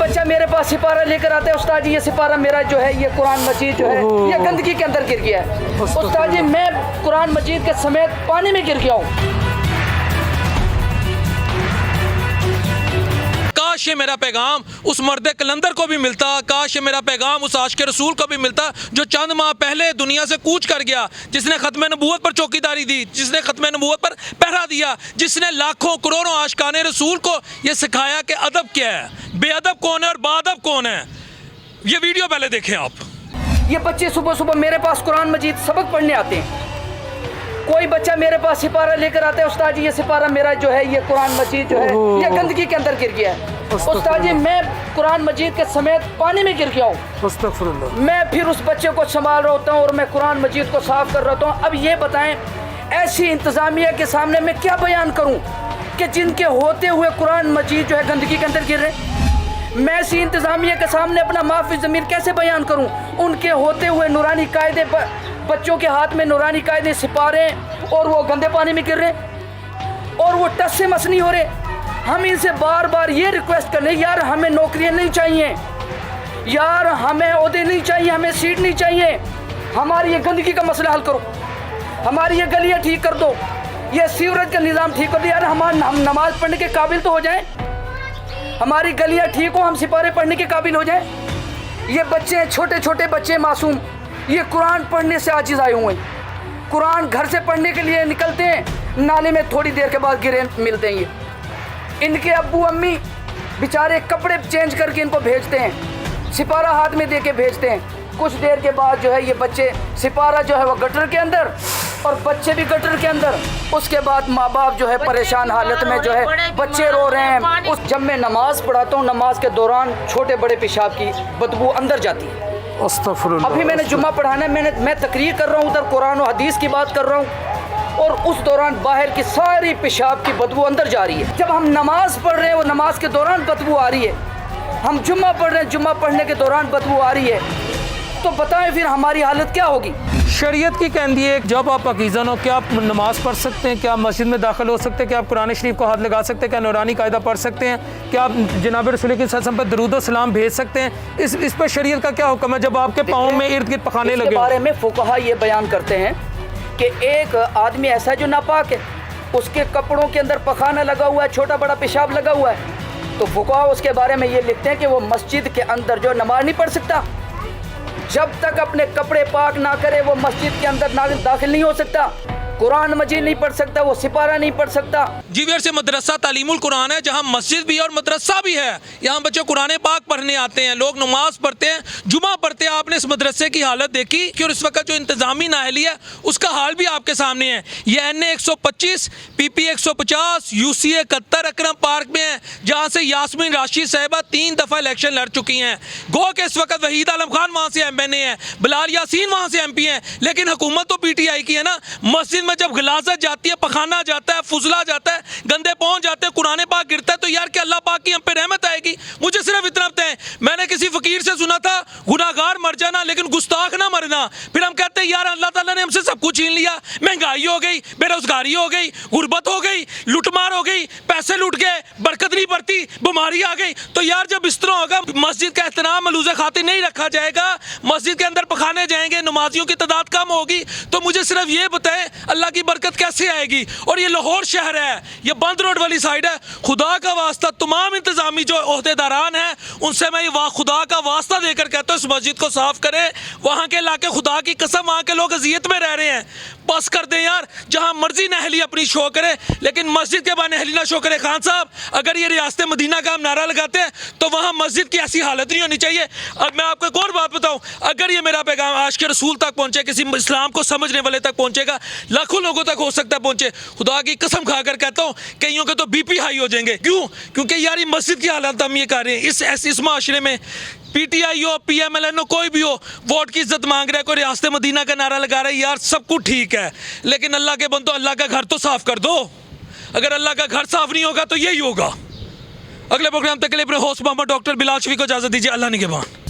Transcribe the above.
बच्चा मेरे पास सिपारा लेकर आता है, उस्ताद जी ये सिपारा मेरा जो है ये कुरान मजीद जो है ये गंदगी के अंदर गिर गया है। उस्ताद जी मैं कुरान मजीद के समेत पानी में गिर गया हूँ। काश ये मेरा पैगाम उस मर्द कलंदर को भी मिलता, काश ये मेरा पैगाम उस आशिक रसूल को भी मिलता जो चंद माह पहले दुनिया से कूच कर गया, जिसने खत्म नबूवत पर चौकीदारी दी, जिसने खत्म नबूवत पर पहरा दिया, जिसने लाखों करोड़ों आशिकाने रसूल को ये सिखाया कि अदब क्या है, बेअदब कौन है और बाअदब कौन है। ये वीडियो पहले देखें आप। ये बच्चे सुबह सुबह मेरे पास कुरान मजीद सबक पढ़ने आते हैं। कोई बच्चा मेरे पास सिपारा लेकर आता है, उस्ताद जी ये सिपारा मेरा जो है ये कुरान मजीद जो है ये गंदगी के अंदर गिर गया है। उस्ताद जी मैं कुरान मजीद के समेत पानी में गिर गया हूँ। मैं फिर उस बच्चे को संभाल रहा होता हूँ और मैं कुरान मजीद को साफ कर रहा हूँ। अब ये बताएं ऐसी इंतज़ामिया के सामने मैं क्या बयान करूँ कि जिनके होते हुए कुरान मजीद जो है गंदगी के अंदर गिर रहे। मैं ऐसी इंतज़ामिया के सामने अपना माफ़ी ज़मीर कैसे बयान करूँ। उनके होते हुए नूरानी कायदे बच्चों के हाथ में नूरानी कायदे सिपारे और वो गंदे पानी में गिर रहे और वो टस से मस नहीं हो रहे। हम इनसे बार बार ये रिक्वेस्ट कर रहे हैं यार हमें नौकरियां नहीं चाहिए, यार हमें ओहदे नहीं चाहिए, हमें सीट नहीं चाहिए, हमारी ये गंदगी का मसला हल करो, हमारी ये गलियां ठीक कर दो, ये सीवरेज का निज़ाम ठीक कर दो। यार हम नमाज पढ़ने के काबिल तो हो जाएं, हमारी गलियां ठीक हो, हम सिपारे पढ़ने के काबिल हो जाएं। ये बच्चे छोटे छोटे बच्चे मासूम ये कुरान पढ़ने से आजिज़ आए हुए हैं। कुरान घर से पढ़ने के लिए निकलते हैं, नाले में थोड़ी देर के बाद गिरे मिलते हैं। ये इनके अब्बू अम्मी बेचारे कपड़े चेंज करके इनको भेजते हैं, सिपारा हाथ में दे के भेजते हैं। कुछ देर के बाद जो है ये बच्चे सिपारा जो है वो गटर के अंदर और बच्चे भी गटर के अंदर। उसके बाद माँ बाप जो है परेशान हालत में जो है बच्चे रो रहे हैं। जब मैं नमाज पढ़ाता हूँ नमाज के दौरान छोटे बड़े पेशाब की बदबू अंदर जाती है। अभी मैंने जुम्मा पढ़ाना है, मैं तकरीर कर रहा हूँ, उधर कुरान और हदीस की बात कर रहा हूँ और उस दौरान बाहर की सारी पेशाब की बदबू अंदर जा रही है। जब हम नमाज पढ़ रहे हैं वो नमाज के दौरान बदबू आ रही है, हम जुम्मा पढ़ रहे हैं जुम्मा पढ़ने के दौरान बदबू आ रही है, तो बताएं फिर हमारी हालत क्या होगी। शरीयत की कहती है जब आप पाकीज़ा हो क्या आप नमाज़ पढ़ सकते हैं, क्या आप मस्जिद में दाखिल हो सकते हैं, क्या आप कुरान शरीफ को हाथ लगा सकते हैं, क्या नूरानी कायदा पढ़ सकते हैं, क्या आप जनाब रसूल के सल्लल्लाहु अलैहि वसल्लम पर दरूद व सलाम भेज सकते हैं। इस पर शरीयत का क्या हुक्म है जब आपके पाँव में इर्द गिर्द पखाने लगे। बारे में फुकहा ये बयान करते हैं कि एक आदमी ऐसा जो नापाक है उसके कपड़ों के अंदर पखाना लगा हुआ है, छोटा बड़ा पेशाब लगा हुआ है, तो फुकहा उसके बारे में ये लिखते हैं कि वो मस्जिद के अंदर जो नमाज नहीं पढ़ सकता, जब तक अपने कपड़े पाक ना करे वो मस्जिद के अंदर दाखिल नहीं हो सकता, कुरान मजीद नहीं पढ़ सकता, वो सिपारा नहीं पढ़ सकता। जीवियर से मदरसा तालीमुल कुरान है जहाँ मस्जिद भी है और मदरसा भी है। यहाँ बच्चे कुरान पाक पढ़ने आते हैं, लोग नमाज पढ़ते हैं, जुमा पढ़ते हैं। आपने इस मदरसे की हालत देखी कि और इस वक्त जो इंतजामी नाअहली है उसका हाल भी आपके सामने है। ये NA 125 PP 150 UCA 71 अकरम पार्क में है जहाँ से यास्मीन राशिद साहिबा 3 दफ़ा इलेक्शन लड़ चुकी हैं। गो के इस वक्त वहीद आलम खान वहाँ से MNA है, बिलाल यासीन वहाँ से MP हैं, लेकिन हुकूमत तो PTI की है ना। मस्जिद में जब गिलाजत जाती है, पखाना जाता है, फुजला जाता है, गंदे पहुंच जाते हैं, कुरान पाक गिरता है, तो यार क्या अल्लाह पाक की हम पे रहमत आएगी। मुझे सिर्फ इतना पता है, मैंने किसी फकीर से सुना था गुनाहगार मर जाना लेकिन गुस्ताख ना मरना। फिर हम कहते हैं यार अल्लाह ताला ने हमसे सब कुछ छीन लिया, महंगाई हो गई, बेरोजगारी हो गई, गुर्बत हो गई, लुटमार हो गई, पैसे लुट गए, बरकत नहीं पड़ती, बीमारी आ गई। तो यार जब इस तरह होगा, मस्जिद का एहतराम मलूज़ खातिर नहीं रखा जाएगा, मस्जिद के अंदर पखाने जाएंगे, नमाजियों की तादाद कम होगी, तो मुझे सिर्फ ये बताएं अल्लाह की बरकत कैसे आएगी। और ये लाहौर शहर है, ये बंद रोड वाली साइड है। खुदा का वास्ता तमाम इंतजामी जो ओहदेदारान हैं उनसे मैं ये खुदा का वास्ता देकर कहता हूँ इस मस्जिद को साफ करें। वहाँ के इलाके खुदा की कसम वहाँ के लोग अजियत में रह रहे हैं, बस कर दें यार। जहाँ मर्जी नहली अपनी शो करे लेकिन मस्जिद के बाद नहली ना शो करे। खान साहब अगर ये रियासत मदीना का हम नारा लगाते हैं तो वहाँ मस्जिद की ऐसी हालत नहीं होनी चाहिए। अब मैं आपको एक और बात बताऊँ, अगर ये मेरा पैगाम आज के रसूल तक पहुँचे, किसी इस्लाम को समझने वाले तक पहुँचेगा, लाखों लोगों तक हो सकता है पहुँचे। खुदा की कसम खाकर कहता हूँ कईयों के तो BP हाई हो जाएंगे। क्यों? क्योंकि यार ये मस्जिद की हालत हम ये कर रहे हैं। इस माशरे में PTI हो, PMLN हो, कोई भी हो, वोट की इज्जत मांग रहा है, कोई रियासत मदीना का नारा लगा रहा है, यार सब कुछ ठीक है, लेकिन अल्लाह के बंदो अल्लाह का घर तो साफ कर दो। अगर अल्लाह का घर साफ नहीं होगा तो यही होगा। अगले प्रोग्राम तक के लिए अपने होस्ट मोहम्मद डॉक्टर बिलाल शफी को इजाज़त दीजिए। अल्लाह निगहबान।